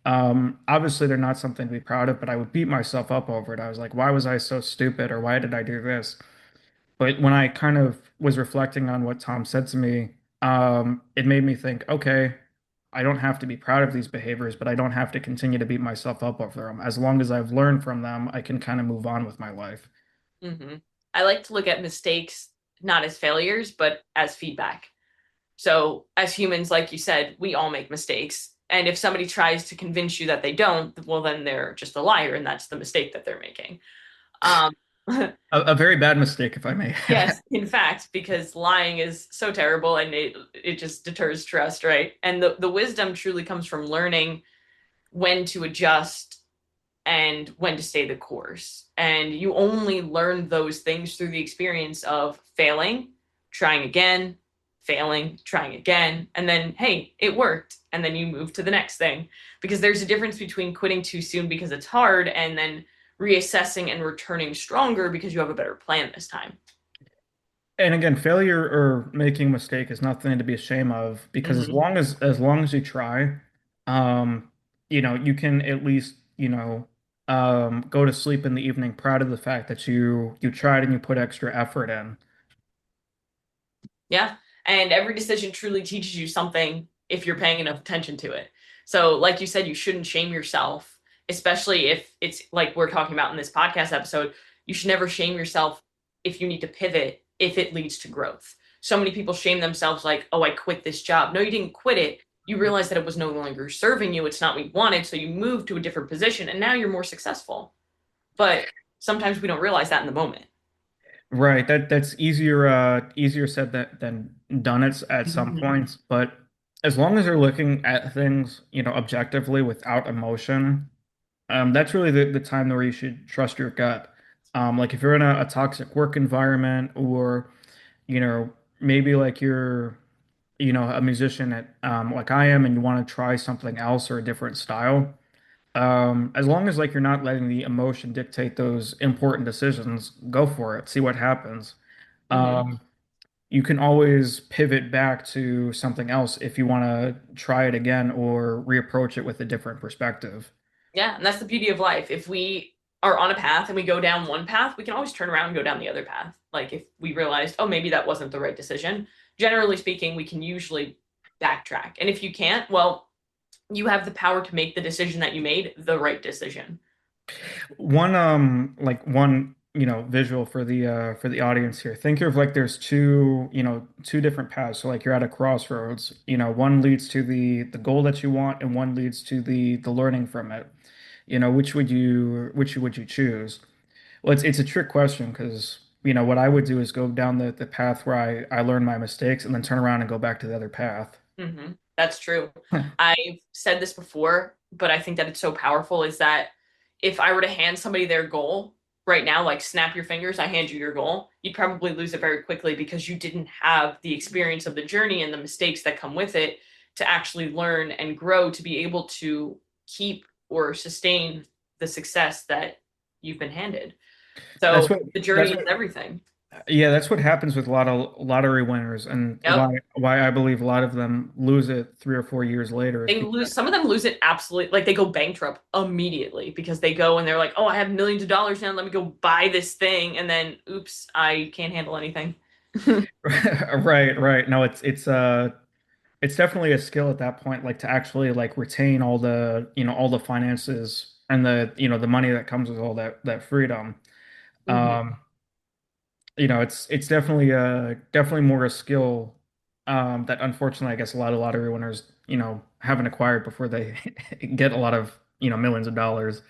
Obviously they're not something to be proud of, but I would beat myself up over it. I was like, why was I so stupid or why did I do this? But when I kind of was reflecting on what Tom said to me, it made me think, okay, I don't have to be proud of these behaviors, but I don't have to continue to beat myself up over them. As long as I've learned from them, I can kind of move on with my life. Hmm. I like to look at mistakes not as failures, but as feedback. So, as humans, like you said, we all make mistakes. And if somebody tries to convince you that they don't, well, then they're just a liar, and that's the mistake that they're making. Um, A very bad mistake, if I may. yes, in fact, because lying is so terrible and it just deters trust, right? And the wisdom truly comes from learning when to adjust and when to stay the course. And you only learn those things through the experience of failing, trying again, failing, trying again, and then, hey, it worked. And then you move to the next thing. Because there's a difference between quitting too soon because it's hard and then reassessing and returning stronger because you have a better plan this time. And again, failure or making a mistake is nothing to be ashamed of because as Mm-hmm. long as you try, um, you can at least, go to sleep in the evening proud of the fact that you tried and you put extra effort in. Yeah. And every decision truly teaches you something if you're paying enough attention to it. So, like you said, you shouldn't shame yourself, especially if it's like we're talking about in this podcast episode. You should never shame yourself if you need to pivot, if it leads to growth. So many people shame themselves, like, oh, I quit this job. No, you didn't quit it. You realized that it was no longer serving you. It's not what you wanted. So you moved to a different position and now you're more successful. But sometimes we don't realize that in the moment. Right. That's easier said than done at some Mhm. points, but as long as you're looking at things, objectively without emotion, that's really the time where you should trust your gut. Like if you're in a toxic work environment or, you know, maybe like you're, a musician at like I am and you want to try something else or a different style. As long as like you're not letting the emotion dictate those important decisions, go for it, see what happens. Mhm. Um, you can always pivot back to something else if you want to try it again or reapproach it with a different perspective. Yeah, and that's the beauty of life. If we are on a path and we go down one path, we can always turn around and go down the other path. Like if we realized, oh, maybe that wasn't the right decision, generally speaking, we can usually backtrack. And if you can't, well, you have the power to make the decision that you made the right decision. One visual for the audience here. Think of like there's two different paths. So like you're at a crossroads. One leads to the goal that you want and one leads to the learning from it. Which would you choose? Well, it's a trick question because what I would do is go down the path where I learn my mistakes and then turn around and go back to the other path. That's true. I've said this before, but I think that it's so powerful is that if I were to hand somebody their goal right now, like snap your fingers, I hand you your goal, you'd probably lose it very quickly because you didn't have the experience of the journey and the mistakes that come with it to actually learn and grow to be able to keep or sustain the success that you've been handed. That's So what the that's journey is what everything. Yeah, that's what happens with a lot of lottery winners, and Yep. why I believe a lot of them lose it 3 or 4 years later is They because lose, some of them lose it absolutely, like they go bankrupt immediately because they go and they're like, oh, I have millions of dollars now, let me go buy this thing, and then oops, I can't handle anything. right. No, it's definitely a skill at that point, like to actually like retain all the finances and the money that comes with all that freedom. Hmm. Um, it's definitely more a skill that unfortunately I guess a lot of lottery winners, haven't acquired before they get a lot of, millions of dollars.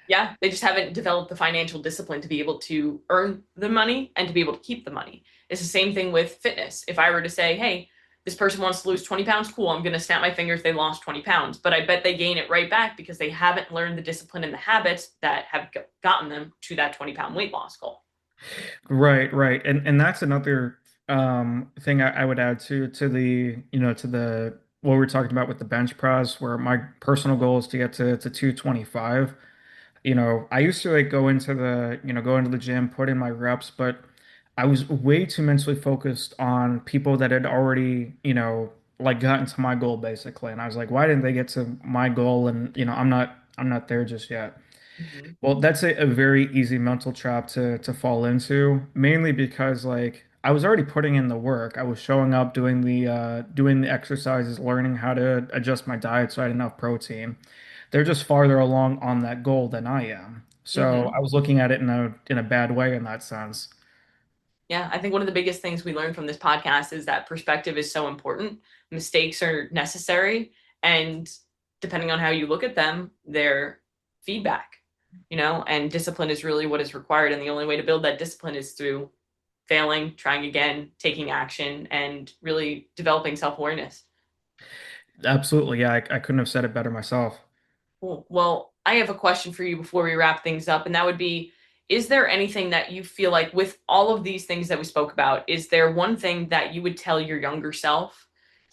Yeah, they just haven't developed the financial discipline to be able to earn the money and to be able to keep the money. It's the same thing with fitness. If I were to say, hey, this person wants to lose 20 pounds, cool, I'm going to snap my fingers, they lost 20 pounds. But I bet they gain it right back because they haven't learned the discipline and the habits that have gotten them to that 20-pound weight loss goal. Right. And that's another thing I would add to the what we were talking about with the bench press, where my personal goal is to get to 225. I used to like go into the gym, put in my reps, but I was way too mentally focused on people that had already, like gotten to my goal basically. And I was like, why didn't they get to my goal? And I'm not there just yet. Mhm. Well, that's a very easy mental trap to fall into, mainly because like I was already putting in the work. I was showing up, doing the exercises, learning how to adjust my diet so I had enough protein. They're just farther along on that goal than I am. So Hmm. I was looking at it in a bad way in that sense. Yeah, I think one of the biggest things we learned from this podcast is that perspective is so important. Mistakes are necessary, and depending on how you look at them, they're feedback, and discipline is really what is required. And the only way to build that discipline is through failing, trying again, taking action, and really developing self awareness. Absolutely. Yeah, I couldn't have said it better myself. Cool. Well, I have a question for you before we wrap things up, and that would be, is there anything that you feel like with all of these things that we spoke about, is there one thing that you would tell your younger self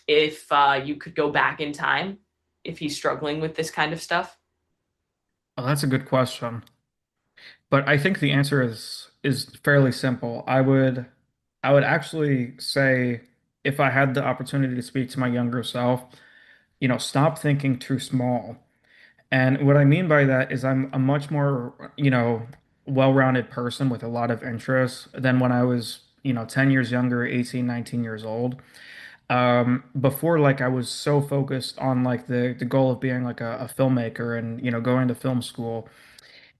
if you could go back in time, if he's struggling with this kind of stuff? Oh, that's a good question. But I think the answer is fairly simple. I would actually say if I had the opportunity to speak to my younger self, stop thinking too small. And what I mean by that is I'm a much more, well-rounded person with a lot of interests than when I was, 10 years younger, 18, 19 years old. Before, like I was so focused on like the goal of being like a filmmaker and, going to film school.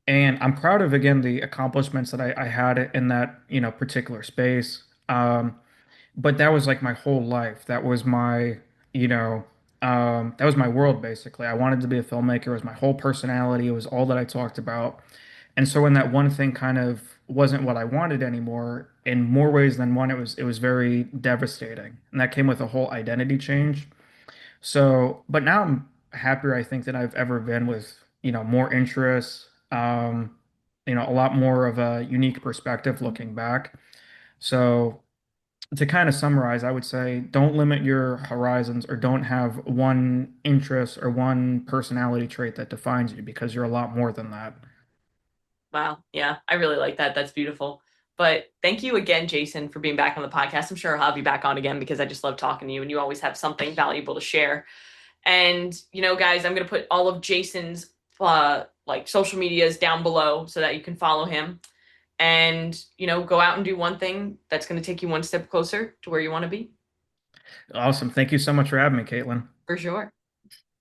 And I'm proud of, again, the accomplishments that I had in that, particular space. But that was like my whole life. You know, that was my world basically. I wanted to be a filmmaker. It was my whole personality. It was all that I talked about. And so when that one thing kind of wasn't what I wanted anymore, in more ways than one, it was very devastating. And that came with a whole identity change. So, but now I'm happier, I think, than I've ever been with, more interests, a lot more of a unique perspective looking back. So to kind of summarize, I would say don't limit your horizons or don't have one interest or one personality trait that defines you because you're a lot more than that. Wow. Yeah, I really like that. That's beautiful. But thank you again, Jason, for being back on the podcast. I'm sure I'll have you back on again because I just love talking to you and you always have something valuable to share. And, guys, I'm going to put all of Jason's like social medias down below so that you can follow him and, go out and do one thing that's going to take you one step closer to where you want to be. Awesome. Thank you so much for having me, Caitlin. For sure.